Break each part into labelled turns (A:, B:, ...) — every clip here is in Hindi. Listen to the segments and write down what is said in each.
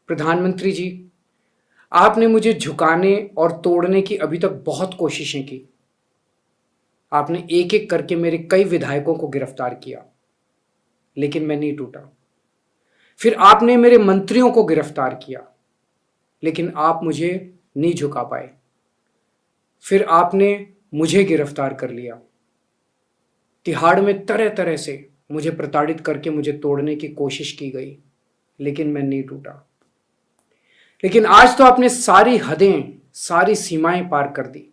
A: प्रधानमंत्री जी, आपने मुझे झुकाने और तोड़ने की अभी तक बहुत कोशिशें की। आपने एक एक करके मेरे कई विधायकों को गिरफ्तार किया, लेकिन मैं नहीं टूटा। फिर आपने मेरे मंत्रियों को गिरफ्तार किया, लेकिन आप मुझे नहीं झुका पाए। फिर आपने मुझे गिरफ्तार कर लिया। तिहाड़ में तरह तरह से मुझे प्रताड़ित करके मुझे तोड़ने की कोशिश की गई, लेकिन मैं नहीं टूटा। लेकिन आज तो आपने सारी हदें, सारी सीमाएं पार कर दी।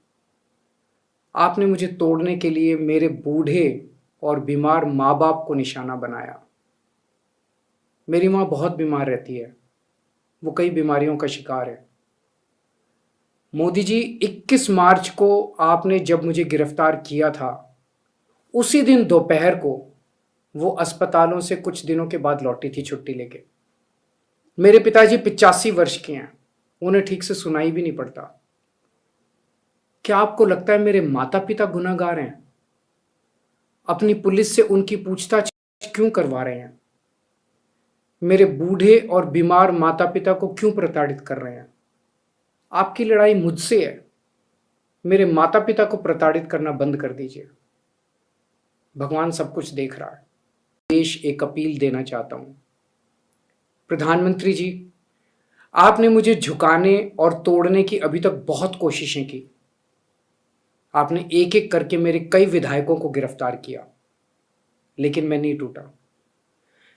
A: आपने मुझे तोड़ने के लिए मेरे बूढ़े और बीमार माँ बाप को निशाना बनाया। मेरी माँ बहुत बीमार रहती है, वो कई बीमारियों का शिकार है। मोदी जी, 21 मार्च को आपने जब मुझे गिरफ्तार किया था, उसी दिन दोपहर को वो अस्पतालों से कुछ दिनों के बाद लौटी थी छुट्टी लेके। मेरे पिताजी 85 वर्ष के हैं, उन्हें ठीक से सुनाई भी नहीं पड़ता। क्या आपको लगता है मेरे माता पिता गुनहगार हैं? अपनी पुलिस से उनकी पूछताछ क्यों करवा रहे हैं? मेरे बूढ़े और बीमार माता पिता को क्यों प्रताड़ित कर रहे हैं? आपकी लड़ाई मुझसे है। मेरे माता पिता को प्रताड़ित करना बंद कर दीजिए। भगवान सब कुछ देख रहा है। देश एक अपील देना चाहता हूं। प्रधानमंत्री जी, आपने मुझे झुकाने और तोड़ने की अभी तक बहुत कोशिशें की। आपने एक एक करके मेरे कई विधायकों को गिरफ्तार किया, लेकिन मैं नहीं टूटा।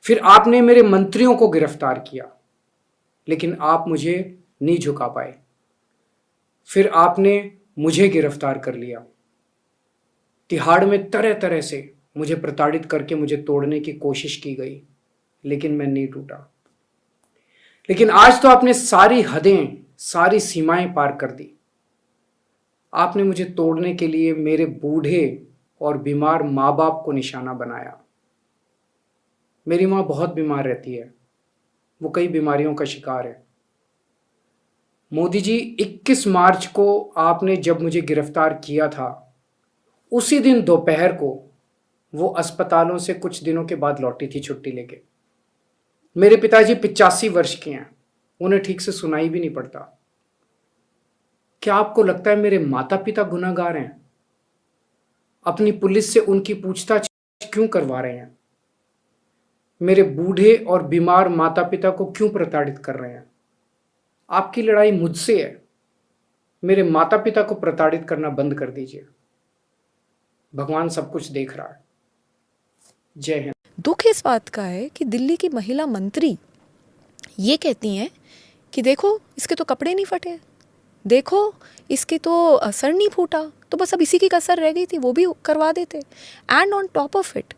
A: फिर आपने मेरे मंत्रियों को गिरफ्तार किया, लेकिन आप मुझे नहीं झुका पाए। फिर आपने मुझे गिरफ्तार कर लिया। तिहाड़ में तरह तरह से मुझे प्रताड़ित करके मुझे तोड़ने की कोशिश की गई, लेकिन मैं नहीं टूटा। लेकिन आज तो आपने सारी हदें, सारी सीमाएं पार कर दी। आपने मुझे तोड़ने के लिए मेरे बूढ़े और बीमार माँ बाप को निशाना बनाया। मेरी माँ बहुत बीमार रहती है, वो कई बीमारियों का शिकार है। मोदी जी, 21 मार्च को आपने जब मुझे गिरफ्तार किया था, उसी दिन दोपहर को वो अस्पतालों से कुछ दिनों के बाद लौटी थी छुट्टी लेके। मेरे पिताजी 85 वर्ष के हैं, उन्हें ठीक से सुनाई भी नहीं पड़ता। क्या आपको लगता है मेरे माता पिता गुनहगार हैं? अपनी पुलिस से उनकी पूछताछ क्यों करवा रहे हैं? मेरे बूढ़े और बीमार माता पिता को क्यों प्रताड़ित कर रहे हैं? आपकी लड़ाई मुझसे है। मेरे माता पिता को प्रताड़ित करना बंद कर दीजिए। भगवान सब कुछ देख रहा है। जय हिंद।
B: दुख इस बात का है कि दिल्ली की महिला मंत्री ये कहती हैं कि देखो इसके तो कपड़े नहीं फटे, देखो इसके तो सर नहीं फूटा, तो बस अब इसी की कसर रह गई थी, वो भी करवा देते। And on top of it,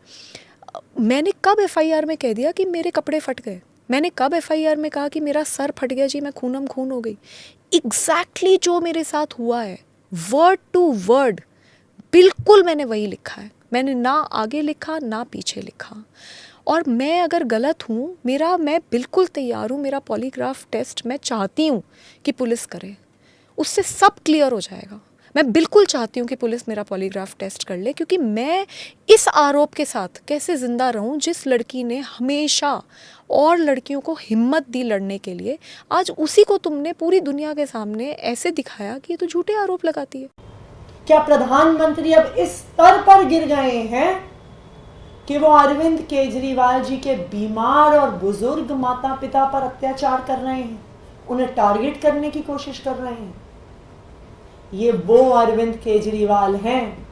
B: मैंने कब एफआईआर में कह दिया कि मेरे कपड़े फट गए? मैंने कब एफआईआर में कहा कि मेरा सर फट गया जी, मैं खूनम खून हो गई? एग्जैक्टली जो मेरे साथ हुआ है, वर्ड टू वर्ड बिल्कुल मैंने वही लिखा है। मैंने ना आगे लिखा ना पीछे लिखा। और मैं अगर गलत हूँ, मैं बिल्कुल तैयार हूँ। मेरा पॉलीग्राफ टेस्ट मैं चाहती हूँ कि पुलिस करे, उससे सब क्लियर हो जाएगा। मैं बिल्कुल चाहती हूँ कि पुलिस मेरा पॉलीग्राफ टेस्ट कर ले, क्योंकि मैं इस आरोप के साथ कैसे ज़िंदा रहूँ जिस लड़की ने हमेशा और लड़कियों को हिम्मत दी लड़ने के लिए, आज उसी को तुमने पूरी दुनिया के सामने ऐसे दिखाया कि ये तो झूठे आरोप लगाती है।
C: क्या प्रधानमंत्री अब इस स्तर पर गिर गए हैं कि वो अरविंद केजरीवाल जी के बीमार और बुजुर्ग माता पिता पर अत्याचार कर रहे हैं, उन्हें टारगेट करने की कोशिश कर रहे हैं? ये वो अरविंद केजरीवाल हैं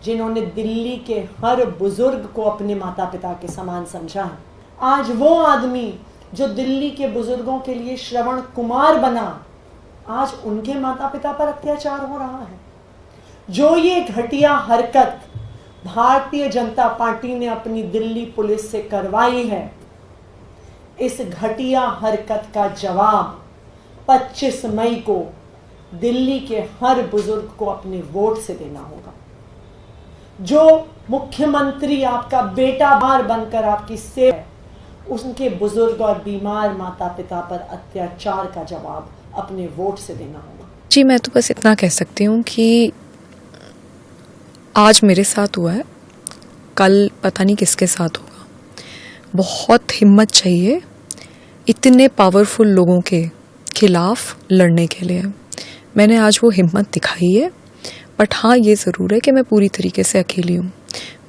C: जिन्होंने दिल्ली के हर बुजुर्ग को अपने माता पिता के समान समझा है। आज वो आदमी जो दिल्ली के बुजुर्गों के लिए श्रवण कुमार बना, आज उनके माता पिता पर अत्याचार हो रहा है। जो ये घटिया हरकत भारतीय जनता पार्टी ने अपनी दिल्ली पुलिस से करवाई है, इस घटिया हरकत का जवाब 25 मई को दिल्ली के हर बुजुर्ग को अपने वोट से देना होगा। जो मुख्यमंत्री आपका बेटा बार बनकर आपकी सेवा है, उनके बुजुर्ग और बीमार माता पिता पर अत्याचार का जवाब अपने वोट से देना होगा।
B: जी, मैं तो बस इतना कह सकती हूँ कि आज मेरे साथ हुआ है, कल पता नहीं किसके साथ होगा। बहुत हिम्मत चाहिए इतने पावरफुल लोगों के खिलाफ लड़ने के लिए। मैंने आज वो हिम्मत दिखाई है, बट हाँ ये ज़रूर है कि मैं पूरी तरीके से अकेली हूँ।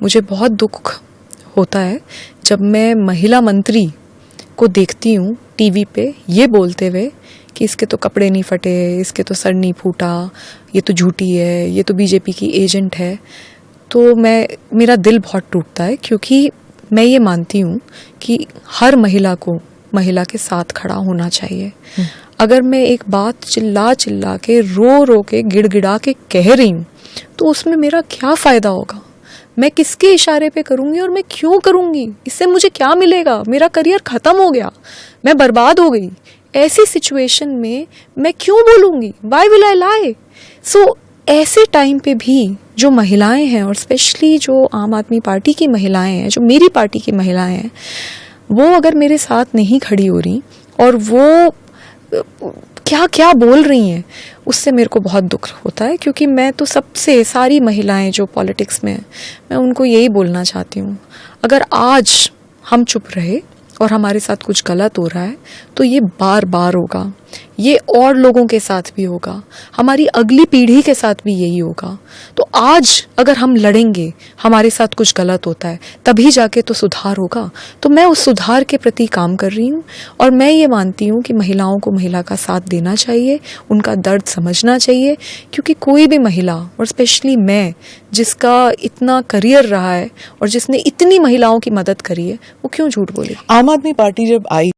B: मुझे बहुत दुख होता है जब मैं महिला मंत्री को देखती हूँ टीवी पे ये बोलते हुए कि इसके तो कपड़े नहीं फटे, इसके तो सर नहीं फूटा, ये तो झूठी है, ये तो बीजेपी की एजेंट है। तो मेरा दिल बहुत टूटता है, क्योंकि मैं ये मानती हूँ कि हर महिला को महिला के साथ खड़ा होना चाहिए। अगर मैं एक बात चिल्ला चिल्ला के रो के गिड़गिड़ा के कह रही हूँ तो उसमें मेरा क्या फ़ायदा होगा? मैं किसके इशारे पे करूँगी और मैं क्यों करूँगी? इससे मुझे क्या मिलेगा? मेरा करियर ख़त्म हो गया, मैं बर्बाद हो गई। ऐसी सिचुएशन में मैं क्यों बोलूँगी? वाई विल आई लाई? सो ऐसे टाइम पे भी जो महिलाएं हैं, और स्पेशली जो आम आदमी पार्टी की महिलाएं हैं, जो मेरी पार्टी की महिलाएं हैं, वो अगर मेरे साथ नहीं खड़ी हो रही और वो क्या क्या बोल रही हैं, उससे मेरे को बहुत दुख होता है। क्योंकि मैं तो सबसे, सारी महिलाएं जो पॉलिटिक्स में हैं, मैं उनको यही बोलना चाहती हूँ, अगर आज हम चुप रहे और हमारे साथ कुछ गलत हो रहा है तो ये बार बार होगा, ये और लोगों के साथ भी होगा, हमारी अगली पीढ़ी के साथ भी यही होगा। तो आज अगर हम लड़ेंगे, हमारे साथ कुछ गलत होता है, तभी जाके तो सुधार होगा। तो मैं उस सुधार के प्रति काम कर रही हूँ, और मैं ये मानती हूँ कि महिलाओं को महिला का साथ देना चाहिए, उनका दर्द समझना चाहिए। क्योंकि कोई भी महिला, और स्पेशली मैं जिसका इतना करियर रहा है और जिसने इतनी महिलाओं की मदद करी है, वो क्यों झूठ बोले।
D: आम आदमी पार्टी जब आई